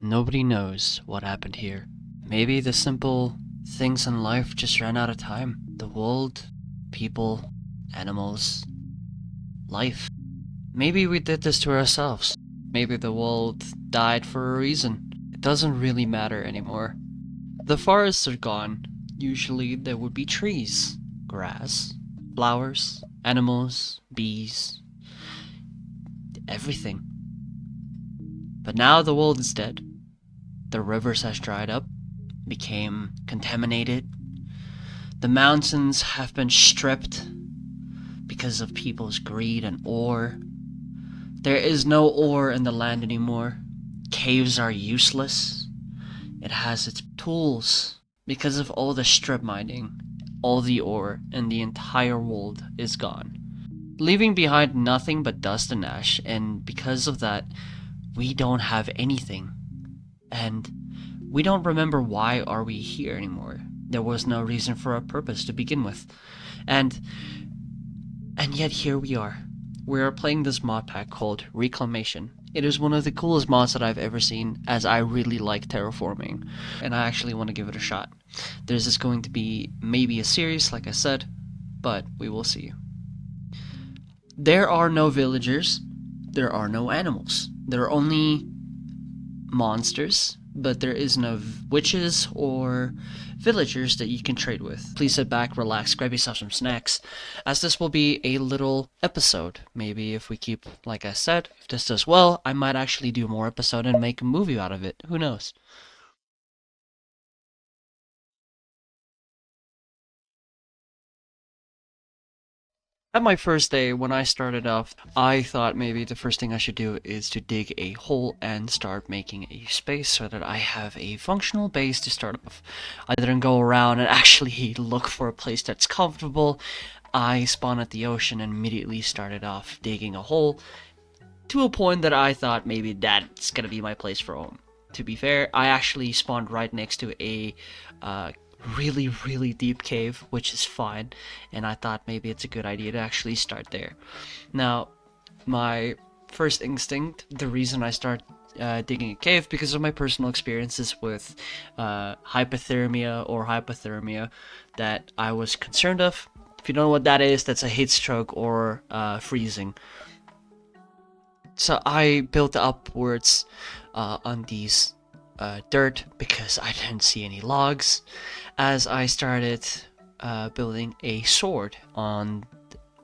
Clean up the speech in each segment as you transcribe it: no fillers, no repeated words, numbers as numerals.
Nobody knows what happened here. Maybe the simple things in life just ran out of time. The world, people, animals, life. Maybe we did this to ourselves. Maybe the world died for a reason. It doesn't really matter anymore. The forests are gone. Usually there would be trees, grass, flowers, animals, bees, everything. But now the world is dead. The rivers has dried up, became contaminated. The mountains have been stripped because of people's greed and ore. There is no ore in the land anymore. Caves are useless. It has its tools. Because of all the strip mining, all the ore in the entire world is gone, leaving behind nothing but dust and ash, and because of that, we don't have anything. And we don't remember why are we here anymore. There was no reason for our purpose to begin with. And yet here we are. We are playing this mod pack called Reclamation. It is one of the coolest mods that I've ever seen, as I really like terraforming, and I actually want to give it a shot. There's just going to be maybe a series, like I said, but we will see. There are no villagers, there are no animals. There are only monsters, but there is no witches or villagers that you can trade with. Please sit back, relax, grab yourself some snacks, as this will be a little episode. Maybe if we keep, like I said, if this does well, I might actually do more episode and make a movie out of it. Who knows? At my first day, when I started off, I thought maybe the first thing I should do is to dig a hole and start making a space so that I have a functional base to start off. I didn't go around and actually look for a place that's comfortable. I spawned at the ocean and immediately started off digging a hole to a point that I thought maybe that's gonna be my place for home. To be fair, I actually spawned right next to a really deep cave, which is fine, and I thought maybe it's a good idea to actually start there. Now, my first instinct, the reason I start digging a cave, because of my personal experiences with hypothermia that I was concerned of. If you don't know what that is, that's a heat stroke or freezing. So I built upwards on these dirt because I didn't see any logs, as I started building a sword on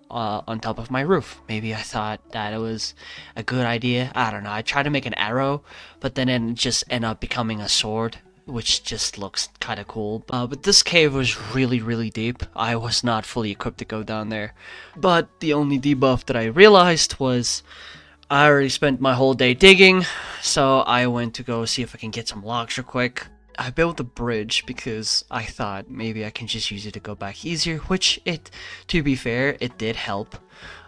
top of my roof. Maybe I thought that it was a good idea. I don't know. I tried to make an arrow, but then it just ended up becoming a sword, which just looks kind of cool. But this cave was really deep. I was not fully equipped to go down there. But the only debuff that I realized was I already spent my whole day digging, so I went to go see if I can get some logs real quick. I built a bridge because I thought maybe I can just use it to go back easier, which to be fair, it did help.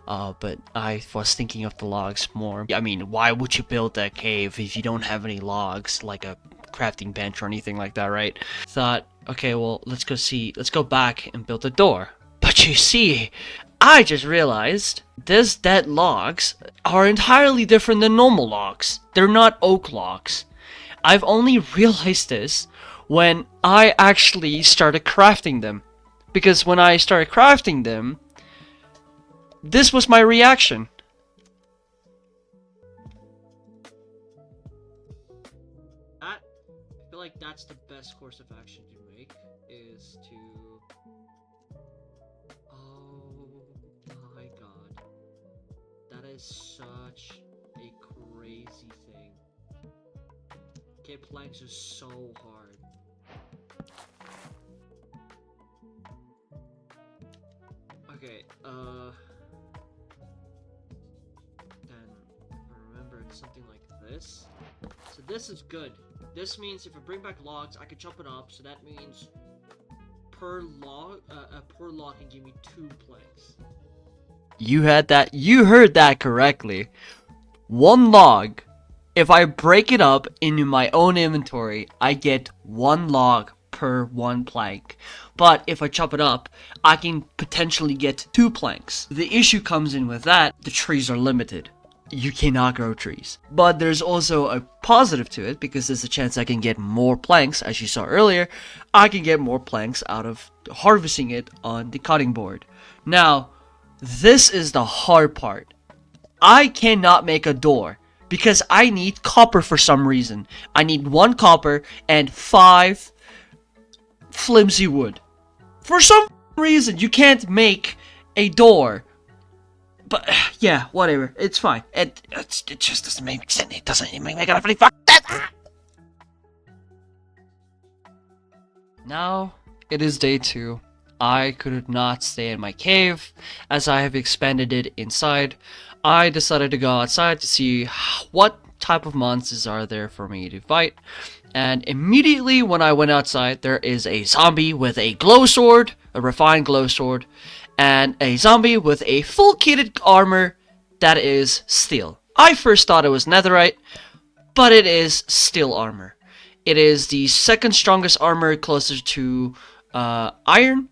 But I was thinking of the logs more. I mean, why would you build a cave if you don't have any logs, like a crafting bench or anything like that, right? Thought, okay, well, let's go back and build a door. But you see, I just realized these dead logs are entirely different than normal logs. They're not oak logs. I've only realized this when I actually started crafting them. Because when I started crafting them, this was my reaction. I feel like that's the best course of action to make, is to... Oh my god. That is such a crazy thing. Okay, planks are so hard. Okay, then remember it's something like this. So this is good. This means if I bring back logs, I can chop it up, so that means per log can give me 2 planks. You heard that correctly. 1 log. If I break it up into my own inventory, I get 1 log per 1 plank. But if I chop it up, I can potentially get 2 planks. The issue comes in with that, the trees are limited. you cannot grow trees. But there's also a positive to it, because there's a chance I can get more planks. As you saw earlier, I can get more planks out of harvesting it on the cutting board. Now, this is the hard part. I cannot make a door because I need copper for some reason. I need 1 copper and 5 flimsy wood. For some reason, you can't make a door. But, yeah, whatever. It's fine. It just doesn't make sense. It doesn't make any fuck sense. Now, it is day 2. I could not stay in my cave, as I have expanded it inside. I decided to go outside to see what type of monsters are there for me to fight. And immediately when I went outside, there is a zombie with a glow sword, a refined glow sword, and a zombie with a full kitted armor that is steel. I first thought it was netherite, but it is steel armor. It is the second strongest armor, closer to iron.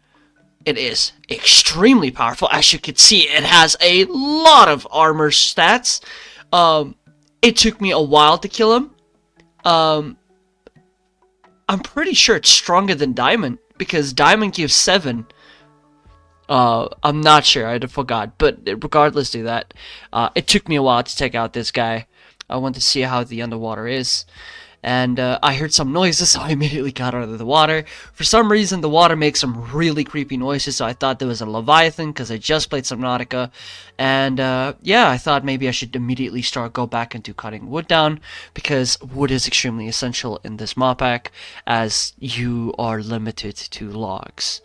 It is extremely powerful. As you can see, it has a lot of armor stats. It took me a while to kill him. I'm pretty sure it's stronger than diamond, because diamond gives 7. I'm not sure, I forgot, but regardless of that, it took me a while to take out this guy. I wanted to see how the underwater is, and I heard some noises, so I immediately got out of the water. For some reason, the water makes some really creepy noises, so I thought there was a Leviathan, because I just played Subnautica, and yeah, I thought maybe I should immediately go back into cutting wood down, because wood is extremely essential in this mod pack, as you are limited to logs.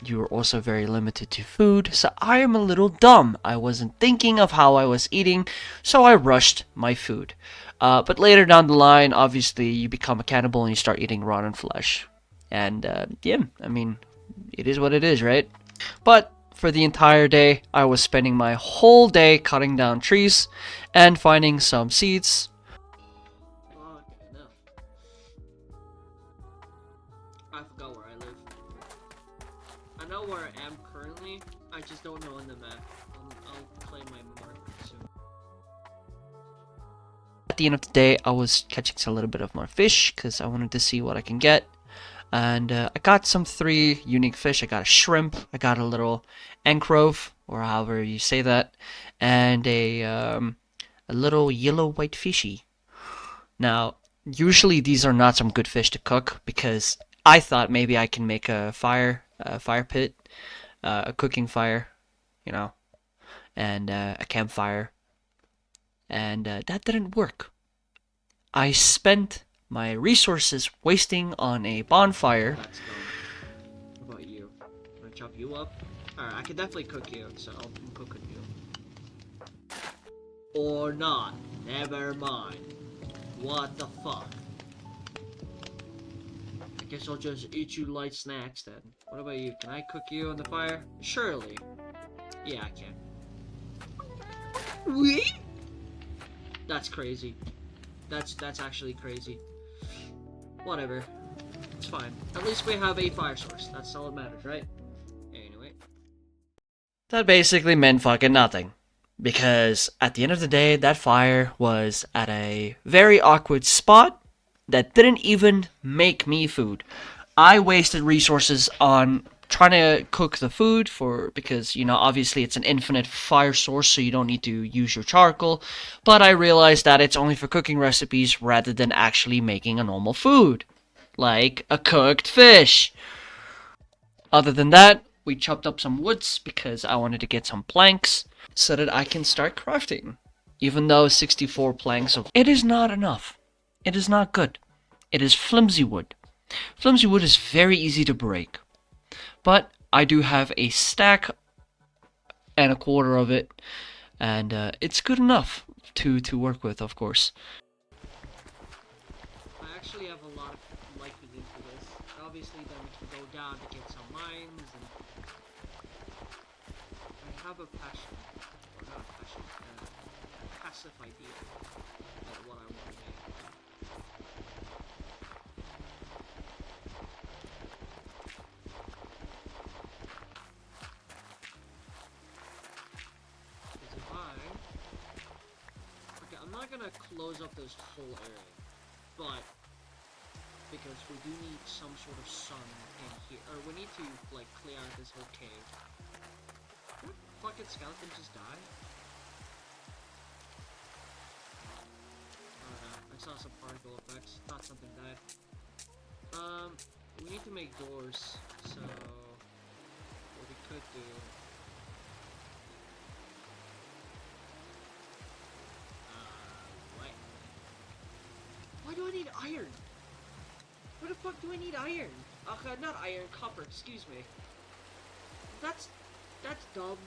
You are also very limited to food, so I am a little dumb. I wasn't thinking of how I was eating, so I rushed my food. But later down the line, obviously, you become a cannibal and you start eating rotten flesh. And, yeah, I mean, it is what it is, right? But for the entire day, I was spending my whole day cutting down trees and finding some seeds. I forgot where I live. I know where I am currently, I just don't know on the map. I'll claim my mark soon. At the end of the day, I was catching a little bit of more fish, because I wanted to see what I can get. And I got some 3 unique fish. I got a shrimp, I got a little ankrove, or however you say that, and a little yellow-white fishy. Now, usually these are not some good fish to cook, because I thought maybe I can make a fire pit, a cooking fire, you know, and a campfire, and that didn't work. I spent my resources wasting on a bonfire. Let's go. What about you? Can I chop you up? Alright, I can definitely cook you, so I'll cook you. Or not. Never mind. What the fuck? I guess I'll just eat you light snacks then. What about you? Can I cook you on the fire? Surely. Yeah, I can. Wait? That's crazy. That's actually crazy. Whatever. It's fine. At least we have a fire source. That's all that matters, right? Anyway. That basically meant fucking nothing. Because at the end of the day, that fire was at a very awkward spot that didn't even make me food. I wasted resources on trying to cook the food because, you know, obviously it's an infinite fire source, so you don't need to use your charcoal. But I realized that it's only for cooking recipes rather than actually making a normal food, like a cooked fish. Other than that, we chopped up some woods because I wanted to get some planks so that I can start crafting. Even though 64 planks it is not enough. It is not good. It is flimsy wood. Flimsy wood is very easy to break. But I do have a stack and a quarter of it, and it's good enough to work with, of course. I actually have a lot of liking into this. Obviously, then we can go down to get some mines, and I have a passion, or not a passion, a passive idea of what I want to make. to close up this whole area, but because we do need some sort of sun in here, or we need to like clear out this whole cave. What fucking skeleton just died? Oh no, I saw some particle effects. Thought something died. We need to make doors, so what we could do. What? Why do I need iron? What the fuck do I need iron? Not iron, copper, excuse me. That's dumb.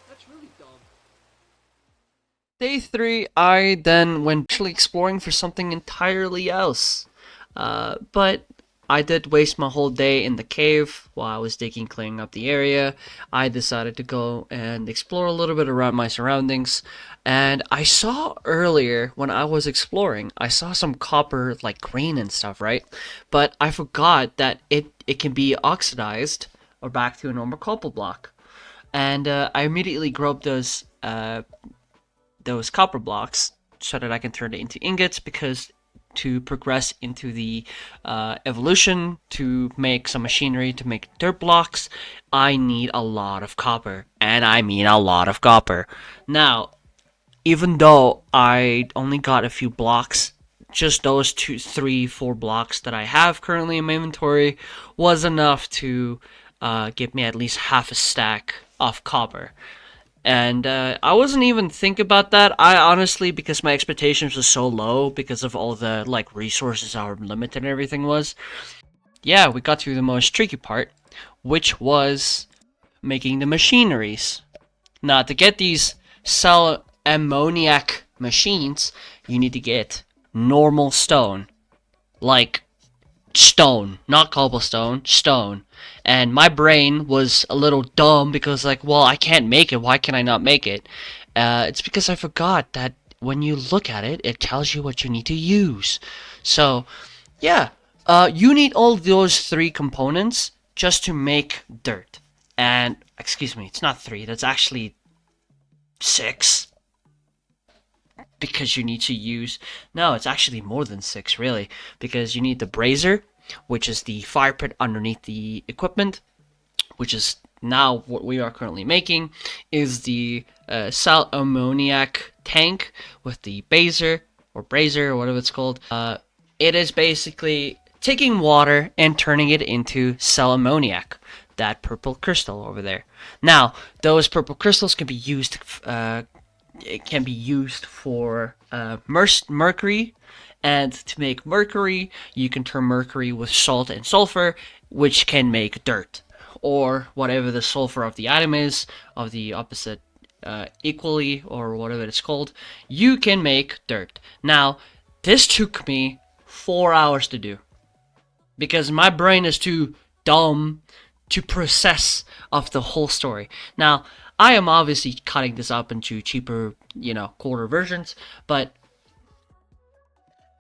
That's really dumb. Day 3, I then went actually exploring for something entirely else. But I did waste my whole day in the cave while I was digging, cleaning up the area. I decided to go and explore a little bit around my surroundings. And I saw earlier when I was exploring, I saw some copper like grain and stuff, right? But I forgot that it can be oxidized or back to a normal copper block. And I immediately grabbed those copper blocks so that I can turn it into ingots, because to progress into the evolution to make some machinery to make dirt blocks, I need a lot of copper, and I mean a lot of copper. Now, even though I only got a few blocks, just those 2, 3, 4 blocks that I have currently in my inventory was enough to give me at least half a stack of copper. And I wasn't even thinking about that. I honestly, because my expectations were so low because of all the like resources, how limited everything was. Yeah, we got to the most tricky part, which was making the machineries. Now, to get these cell ammoniac machines, you need to get normal stone, like stone, not cobblestone, stone. And my brain was a little dumb because, like, well, I can't make it. Why can I not make it? It's because I forgot that when you look at it, it tells you what you need to use. So, yeah, you need all those 3 components just to make dirt. And, excuse me, it's not 3, that's actually 6. Because you need to use, no, it's actually more than 6 really, because you need the brazier, which is the fire pit underneath the equipment, which is now what we are currently making, is the sal ammoniac tank with the baser or brazier or whatever it's called. It is basically taking water and turning it into sal ammoniac, that purple crystal over there. Now, those purple crystals can be used it can be used for mercury, and to make mercury, you can turn mercury with salt and sulfur, which can make dirt, or whatever the sulfur of the atom is, of the opposite equally, or whatever it's called, you can make dirt. Now, this took me 4 hours to do, because my brain is too dumb to process of the whole story. Now, I am obviously cutting this up into cheaper, quarter versions, but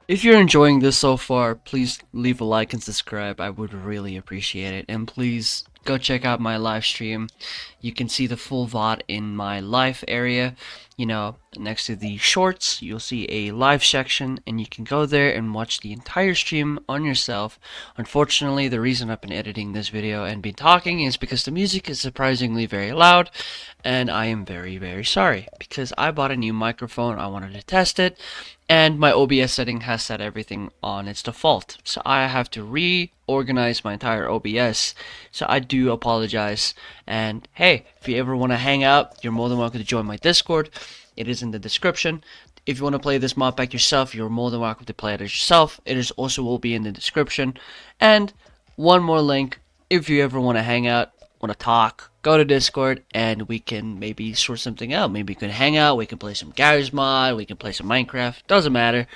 if you're enjoying this so far, please leave a like and subscribe. I would really appreciate it. And please go check out my live stream. You can see the full VOD in my live area. Next to the shorts, you'll see a live section, and you can go there and watch the entire stream on yourself. Unfortunately, the reason I've been editing this video and been talking is because the music is surprisingly very loud, and I am very, very sorry, because I bought a new microphone. I wanted to test it, and my OBS setting has set everything on its default, so I have to reorganize my entire OBS. So I do apologize, and hey, if you ever want to hang out, you're more than welcome to join my Discord. It is in the description. If you want to play this mod pack yourself, you're more than welcome to play it yourself. It is also will be in the description. And one more link, if you ever want to hang out, want to talk, go to Discord, and we can maybe sort something out. Maybe we can hang out, we can play some Garry's Mod, we can play some Minecraft, doesn't matter.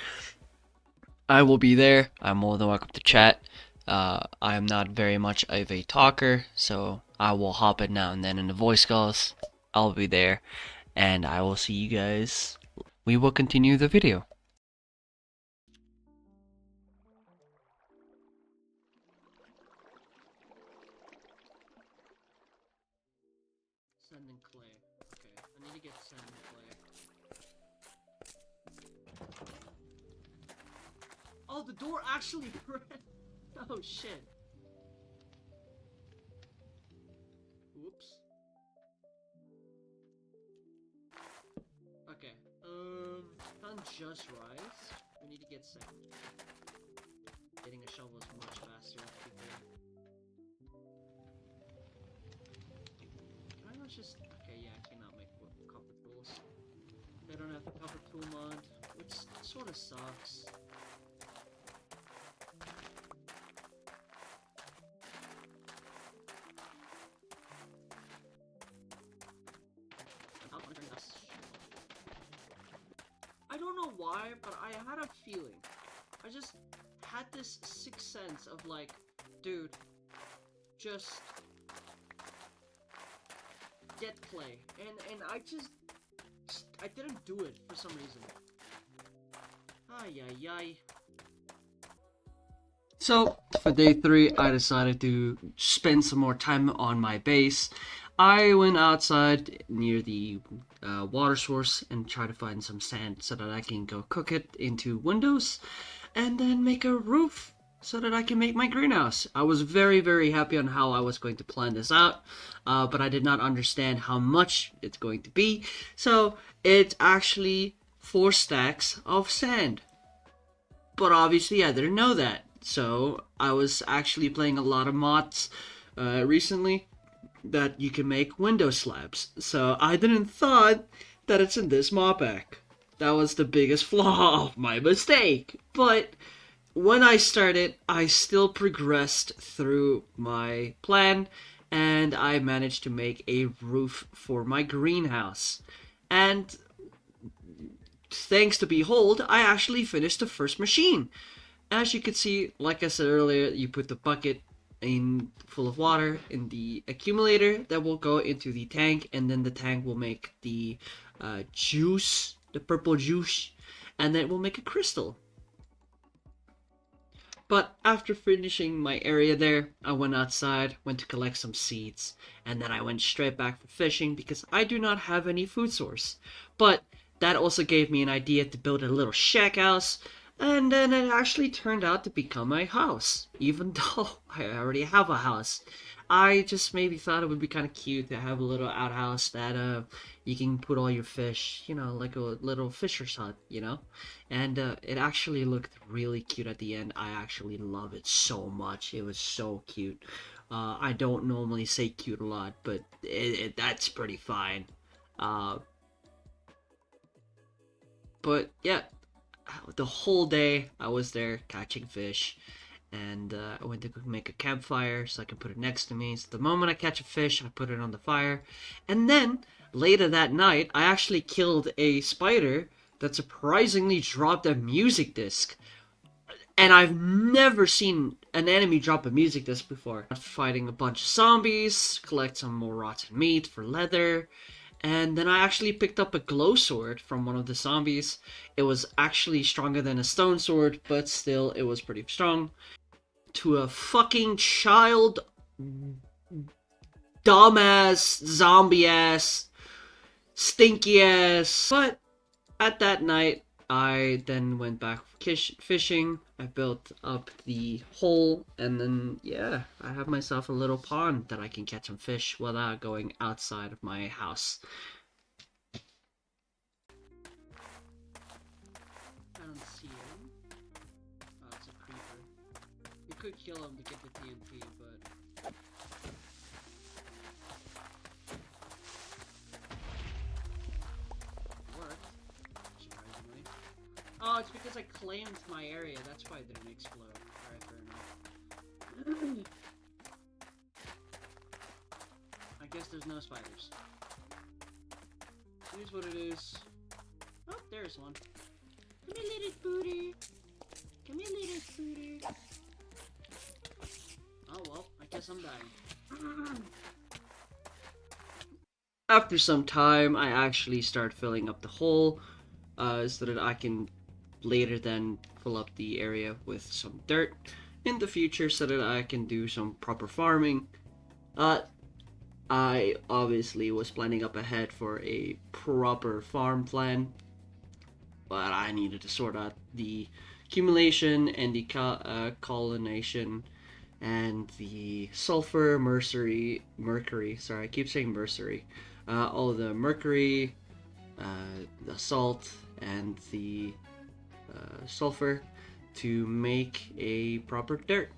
I will be there. I'm more than welcome to chat. I am not very much of a talker, so I will hop in now and then in the voice calls. I'll be there, and I will see you guys. We will continue the video. Sand and clay. Okay, I need to get sand and clay. Oh, the door actually pressed. Oh shit. Whoops. Okay. Found just rise. We need to get sand. Getting a shovel is much faster. Can I not just? Okay, yeah, I cannot make copper tools. They don't have the copper tool mod, which sort of sucks. I don't know why, but I had a feeling. I just had this sixth sense of like, dude, just get clay, and I didn't do it for some reason. Ay ay ay. So for day 3, I decided to spend some more time on my base. I went outside near the water source and tried to find some sand so that I can go cook it into windows and then make a roof so that I can make my greenhouse. I was very, very happy on how I was going to plan this out, but I did not understand how much it's going to be. So it's actually 4 stacks of sand. But obviously I didn't know that. So I was actually playing a lot of mods recently that you can make window slabs. So I didn't thought that it's in this modpack. That was the biggest flaw of my mistake. But when I started, I still progressed through my plan, and I managed to make a roof for my greenhouse. And thanks to Behold, I actually finished the first machine. As you can see, like I said earlier, you put the bucket in full of water in the accumulator that will go into the tank, and then the tank will make the juice, the purple juice, and then it will make a crystal. But after finishing my area there, I went outside, went to collect some seeds, and then I went straight back for fishing because I do not have any food source. But that also gave me an idea to build a little shack house, and then it actually turned out to become my house, even though I already have a house. I just maybe thought it would be kind of cute to have a little outhouse that you can put all your fish, you know, like a little fisher's hut, you know? And it actually looked really cute at the end. I actually love it so much. It was so cute. I don't normally say cute a lot, but that's pretty fine. But yeah, the whole day I was there catching fish, and I went to make a campfire so I can put it next to me. So the moment I catch a fish, I put it on the fire. And then later that night, I actually killed a spider that surprisingly dropped a music disc. And I've never seen an enemy drop a music disc before. Fighting a bunch of zombies, collect some more rotten meat for leather, and then I actually picked up a glow sword from one of the zombies. It was actually stronger than a stone sword, but still, it was pretty strong. To a fucking child, dumbass, zombie-ass, stinky-ass. But at that night, I then went back fishing. I built up the hole, and then, yeah, I have myself a little pond that I can catch some fish without going outside of my house. I don't see him. Oh, it's a creeper. You could kill him to get the TNT, but... Oh, it's because I claimed my area. That's why it didn't explode. Alright, fair enough. I guess there's no spiders. Here's what it is. Oh, there's one. Come here, little booty. Come here, little booty. Oh, well, I guess I'm dying. After some time, I actually start filling up the hole so that I can later then fill up the area with some dirt in the future so that I can do some proper farming. I obviously was planning up ahead for a proper farm plan, but I needed to sort out the accumulation and the collination and the sulfur, mercury. Sorry, I keep saying mercury. All the mercury, the salt, and the sulfur to make a proper dirt.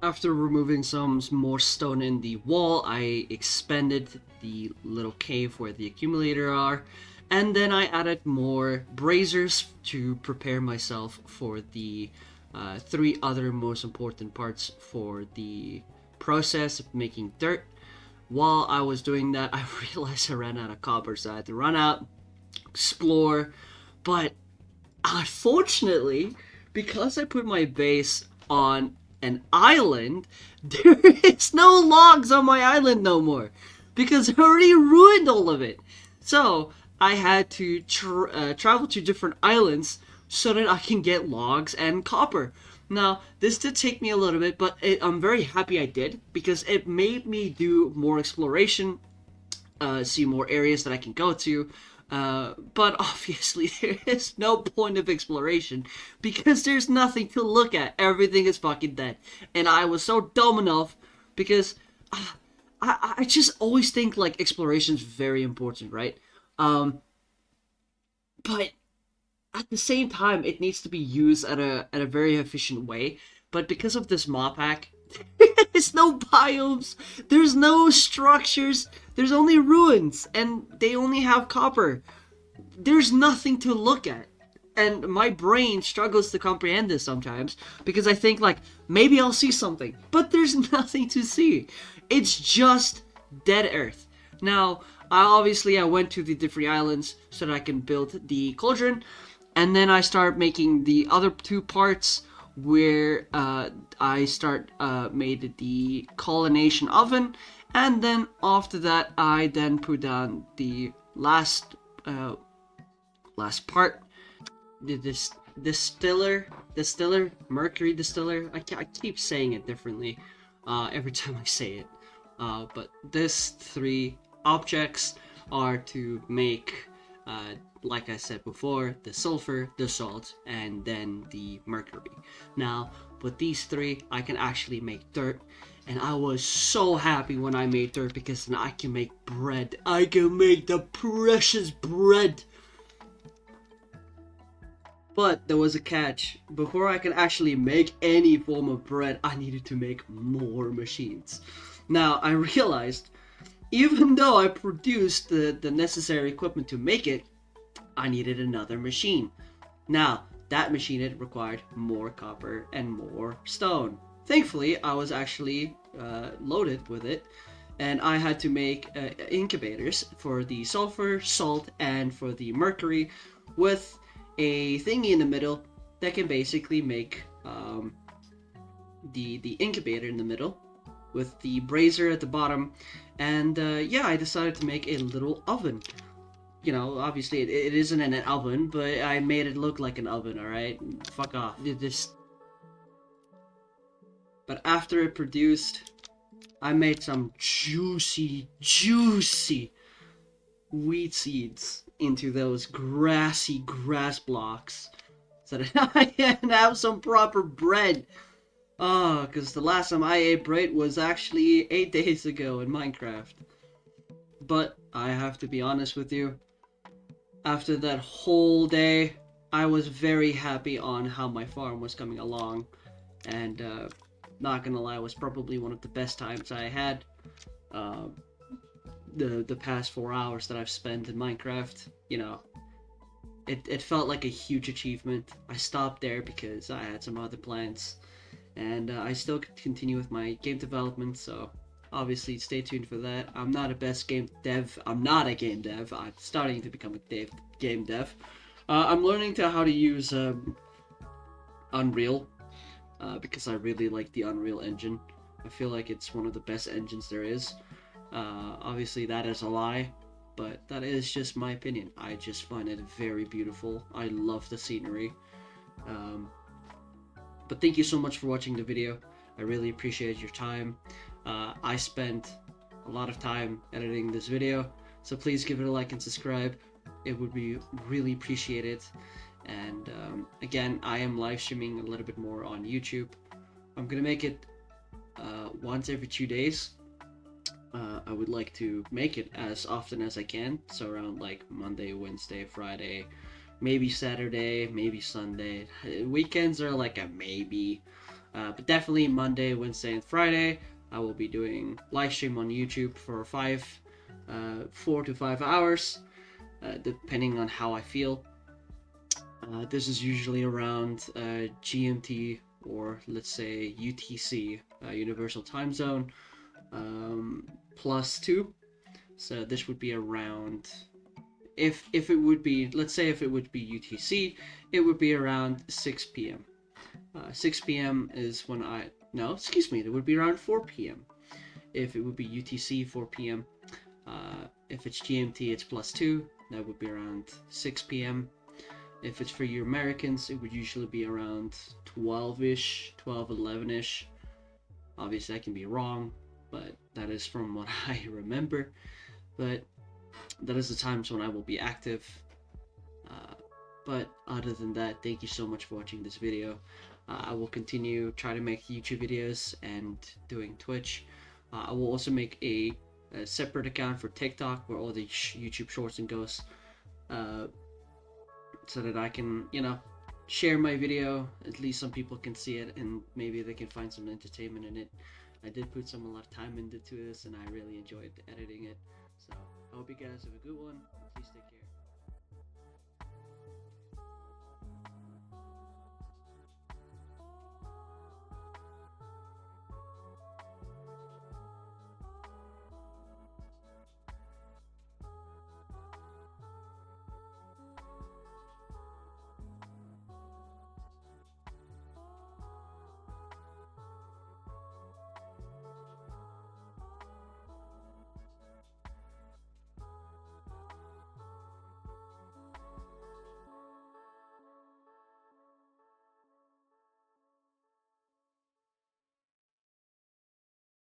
After removing some more stone in the wall, I expanded the little cave where the accumulator are, and then I added more braziers to prepare myself for the 3 other most important parts for the process of making dirt. While I was doing that, I realized I ran out of copper, so I had to run out, explore, but unfortunately, because I put my base on an island, there is no logs on my island no more, because I already ruined all of it. So I had to travel to different islands so that I can get logs and copper. Now, this did take me a little bit, but I'm very happy I did, because it made me do more exploration, see more areas that I can go to. But obviously there is no point of exploration because there's nothing to look at. Everything is fucking dead. And I was so dumb enough because I just always think like exploration is very important, right? But at the same time, it needs to be used at a very efficient way. But because of this mod pack, there's no biomes, there's no structures, there's only ruins, and they only have copper. There's nothing to look at. And my brain struggles to comprehend this sometimes, because I think, like, maybe I'll see something. But there's nothing to see. It's just dead earth. Now, I went to the different islands so that I can build the cauldron, and then I start making the other 2 parts, where I made the collination oven, and then after that I then put down the last part, the mercury distiller. I keep saying it differently every time I say it, but this 3 objects are to make like I said before, the sulfur, the salt, and then the mercury. Now, with these 3, I can actually make dirt, and I was so happy when I made dirt, because then I can make bread. I can make the precious bread! But there was a catch. Before I could actually make any form of bread, I needed to make more machines. Now, I realized, even though I produced the necessary equipment to make it, I needed another machine. Now, that machine, it required more copper and more stone. Thankfully, I was actually loaded with it, and I had to make incubators for the sulfur, salt, and for the mercury, with a thingy in the middle that can basically make the incubator in the middle, with the brazier at the bottom, and yeah, I decided to make a little oven. You know, obviously it isn't an oven, but I made it look like an oven, alright? Fuck off. But after it produced, I made some juicy wheat seeds into those grassy grass blocks, so that I can have some proper bread. Oh, because the last time I ate bread was actually 8 days ago in Minecraft. But I have to be honest with you, after that whole day, I was very happy on how my farm was coming along, and not gonna lie, it was probably one of the best times I had. The past 4 hours that I've spent in Minecraft, you know, it felt like a huge achievement. I stopped there because I had some other plans, and I still continue with my game development, so obviously stay tuned for that. I'm not a best game dev. I'm not a game dev. I'm starting to become a game dev. I'm learning how to use Unreal, because I really like the Unreal engine. I feel like it's one of the best engines there is. Obviously that is a lie, but that is just my opinion. I just find it very beautiful. I love the scenery. But thank you so much for watching the video. I really appreciate your time. I spent a lot of time editing this video, so please give it a like and subscribe. it would be really appreciated. And again, I am live streaming a little bit more on YouTube. I'm gonna make it once every 2 days. I would like to make it as often as I can, so around like Monday, Wednesday, Friday, maybe Saturday, maybe Sunday. Weekends are like a maybe, but definitely Monday, Wednesday, and Friday. I will be doing live stream on YouTube for 4 to 5 hours, depending on how I feel. This is usually around GMT, or let's say UTC, Universal Time Zone, +2. So this would be around, if it would be, let's say if it would be UTC, it would be around 6 p.m. 6 p.m. is when no, excuse me, it would be around 4 p.m. If it would be UTC, 4 p.m. If it's GMT, it's +2. That would be around 6 p.m. If it's for you Americans, it would usually be around 12-ish, 12, 11-ish. Obviously, I can be wrong, but that is from what I remember. But that is the times when I will be active. But other than that, thank you so much for watching this video. I will continue try to make YouTube videos and doing Twitch. I will also make a separate account for TikTok where all the YouTube shorts and goes, so that I can, share my video. At least some people can see it and maybe they can find some entertainment in it. I did put a lot of time into this, and I really enjoyed editing it. So I hope you guys have a good one. Please take care.